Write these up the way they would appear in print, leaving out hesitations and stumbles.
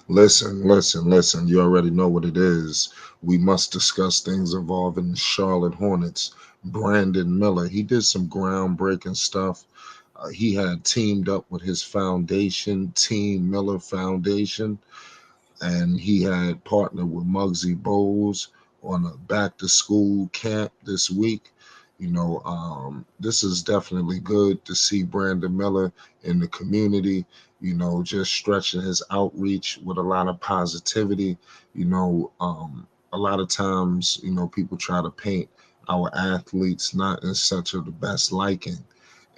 Listen. You already know what it is. We must discuss things involving the Charlotte Hornets. Brandon Miller, he did some groundbreaking stuff. He had teamed up with his foundation, Team Miller Foundation, and he had partnered with Muggsy Bougues on a back to school camp this week. This is definitely good to see Brandon Miller in the community, just stretching his outreach with a lot of positivity. A lot of times, people try to paint our athletes not in such of the best liking.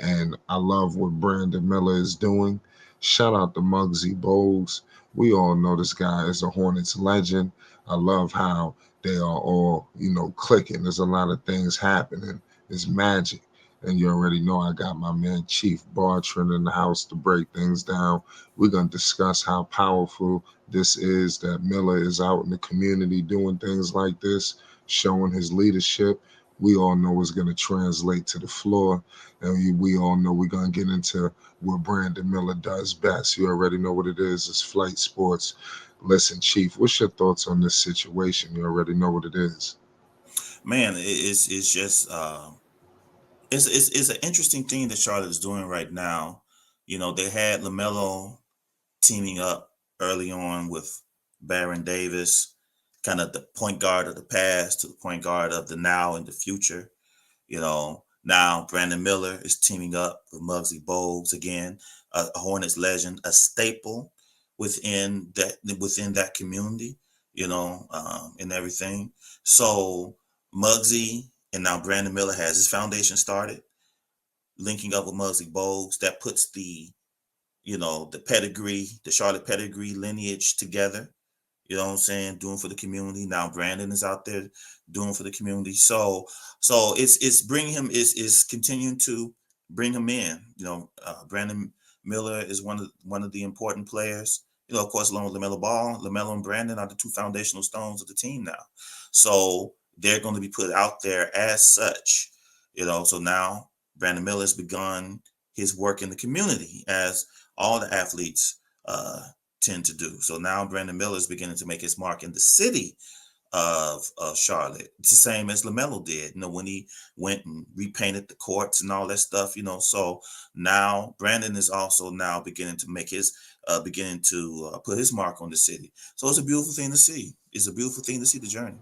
And I love what Brandon Miller is doing. Shout out to Muggsy Bogues. We all know this guy is a Hornets legend. I love how they are all, clicking. There's a lot of things happening. It's magic. And you already know I got my man Chief Bartran in the house to break things down. We're going to discuss how powerful this is that Miller is out in the community doing things like this, showing his leadership. We all know it's going to translate to the floor. And we all know we're going to get into what Brandon Miller does best. You already know what it is. It's flight sports. Listen, Chief, what's your thoughts on this situation? You already know what it is. Man, it's just it's an interesting thing that Charlotte is doing right now. They had Lamelo teaming up early on with Baron Davis, kind of the point guard of the past to the point guard of the now and the future. Now Brandon Miller is teaming up with Muggsy Bogues again, a Hornets legend, a staple within that community. And everything. So Muggsy and now Brandon Miller has his foundation started, linking up with Muggsy Bogues. That puts the pedigree, the Charlotte pedigree lineage together. You know what I'm saying? Doing for the community. Now Brandon is out there doing for the community. So it's bringing him is continuing to bring him in. Brandon Miller is one of the important players. Of course, along with Lamelo Ball, Lamelo and Brandon are the two foundational stones of the team now. So they're going to be put out there as such. So now Brandon Miller has begun his work in the community as all the athletes tend to do. So now Brandon Miller is beginning to make his mark in the city of Charlotte. It's the same as LaMelo did, when he went and repainted the courts and all that stuff. So now Brandon is also now beginning to make his beginning to put his mark on the city. So it's a beautiful thing to see. It's a beautiful thing to see the journey.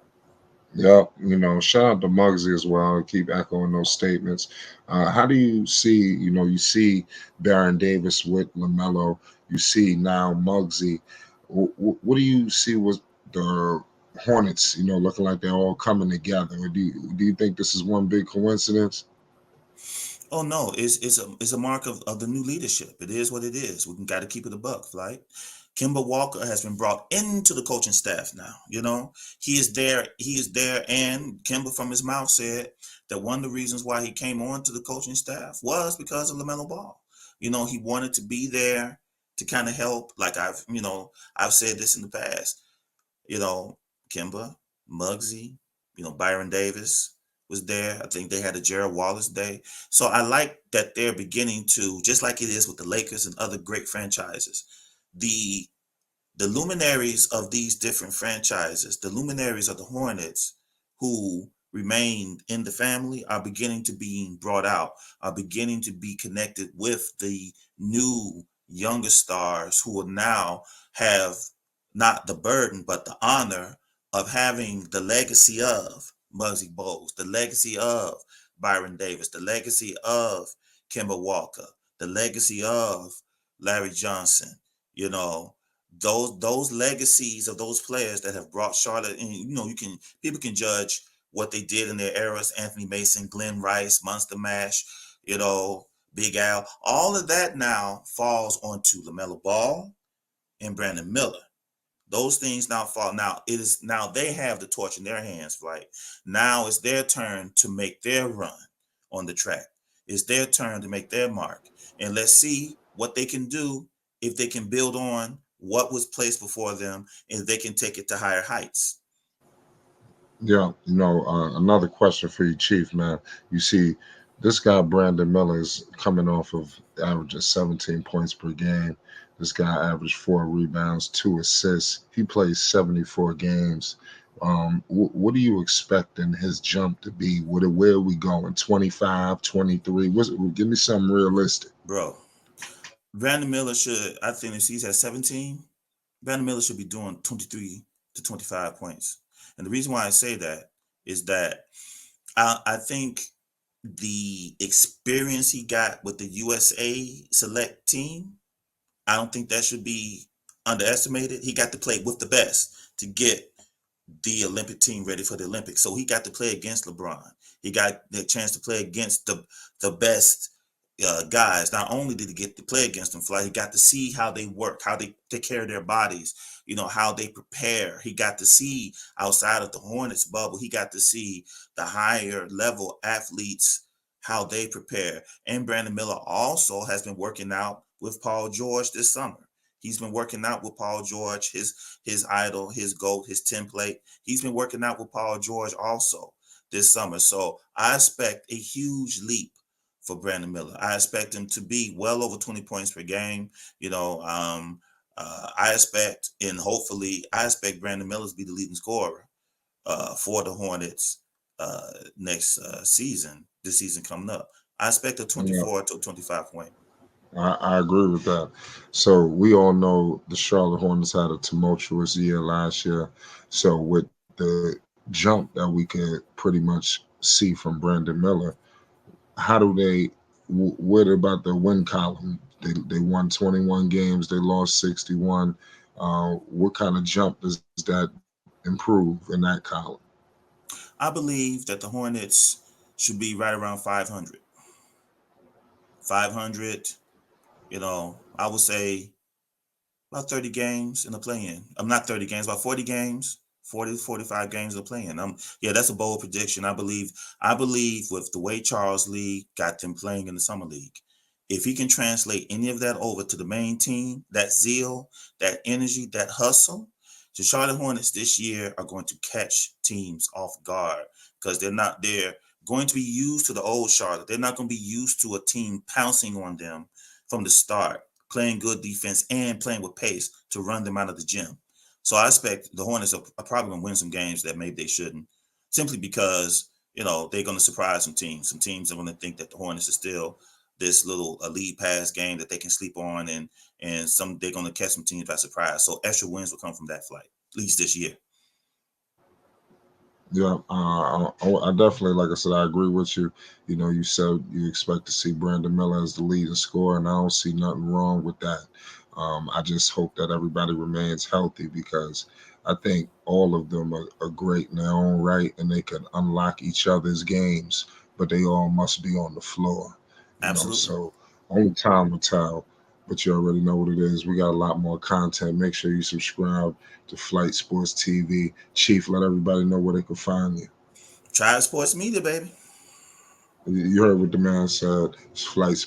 Yep, shout out to Muggsy as well. Keep echoing those statements. How do you see, you see Baron Davis with LaMelo, you see now Muggsy. What do you see with the Hornets, looking like they're all coming together? Do you think this is one big coincidence? Oh no, it's a mark of the new leadership. It is what it is. We got to keep it a buck, right? Kimber Walker has been brought into the coaching staff now. He is there. He is there, and Kimber from his mouth said that one of the reasons why he came on to the coaching staff was because of Lamelo Ball. He wanted to be there to kind of help. Like I've said this in the past. you know, Kimba, Muggsy, Byron Davis was there. I think they had a Gerald Wallace day. So I like that they're beginning to, just like it is with the Lakers and other great franchises, the the luminaries of these different franchises, the luminaries of the Hornets who remain in the family are beginning to be brought out, are beginning to be connected with the new younger stars who will now have not the burden, but the honor of having the legacy of Muggsy Bogues, the legacy of Byron Davis, the legacy of Kemba Walker, the legacy of Larry Johnson, you know, those legacies of those players that have brought Charlotte, and you can people can judge what they did in their eras: Anthony Mason, Glenn Rice, Monster Mash, you know, Big Al. All of that now falls onto LaMelo Ball and Brandon Miller. Those things now fall. Now it is now they have the torch in their hands, right? Now it's their turn to make their run on the track. It's their turn to make their mark. And let's see what they can do if they can build on what was placed before them and they can take it to higher heights. Yeah, another question for you, Chief, man. You see This guy Brandon Miller is coming off of averages 17 points per game. This guy averaged 4 rebounds, 2 assists. He plays 74 games. What do you expect in his jump to be? Where are we going? 25, 23? Give me something realistic. Bro, Brandon Miller should, I think if he's at 17, Brandon Miller should be doing 23 to 25 points. And the reason why I say that is that I think the experience he got with the USA select team, I don't think that should be underestimated. He got to play with the best to get the Olympic team ready for the Olympics. So he got to play against LeBron. He got the chance to play against the best guys. Not only did he get to play against them, Fly, he got to see how they work, how they take care of their bodies, how they prepare. He got to see outside of the Hornets bubble. He got to see the higher level athletes, how they prepare. And Brandon Miller also has been working out with Paul George this summer. He's been working out with Paul George, his idol, his GOAT, his template. He's been working out with Paul George also this summer. So I expect a huge leap for Brandon Miller. I expect him to be well over 20 points per game. I expect, and hopefully, I expect Brandon Miller to be the leading scorer for the Hornets next season, this season coming up. I expect a Yeah, 24 to 25 point. I agree with that. So we all know the Charlotte Hornets had a tumultuous year last year. So with the jump that we could pretty much see from Brandon Miller, how do they? What about the win column? They won 21 games. They lost 61. What kind of jump does that improve in that column? I believe that the Hornets should be right around 500. 500, I would say about 30 games in the play-in. I'm not 30 games, about 40 games, 40 to 45 games of playing. Yeah, that's a bold prediction. I believe with the way Charles Lee got them playing in the summer league, if he can translate any of that over to the main team, that zeal, that energy, that hustle, the Charlotte Hornets this year are going to catch teams off guard because they're going to be used to the old Charlotte. They're not going to be used to a team pouncing on them from the start, playing good defense and playing with pace to run them out of the gym. So I expect the Hornets are probably going to win some games that maybe they shouldn't, simply because they're going to surprise some teams. Some teams are going to think that the Hornets is still this little elite pass game that they can sleep on, and some they're going to catch some teams by surprise. So extra wins will come from that flight, at least this year. Yeah, I definitely, like I said, I agree with you. You said you expect to see Brandon Miller as the leading scorer, and I don't see nothing wrong with that. I just hope that everybody remains healthy because I think all of them are great in their own right, and they can unlock each other's games, but they all must be on the floor. Absolutely. So only time will tell. But you already know what it is. We got a lot more content. Make sure you subscribe to Flight Sports TV. Chief, let everybody know where they can find you. Try sports media, baby. You heard what the man said. It's Flight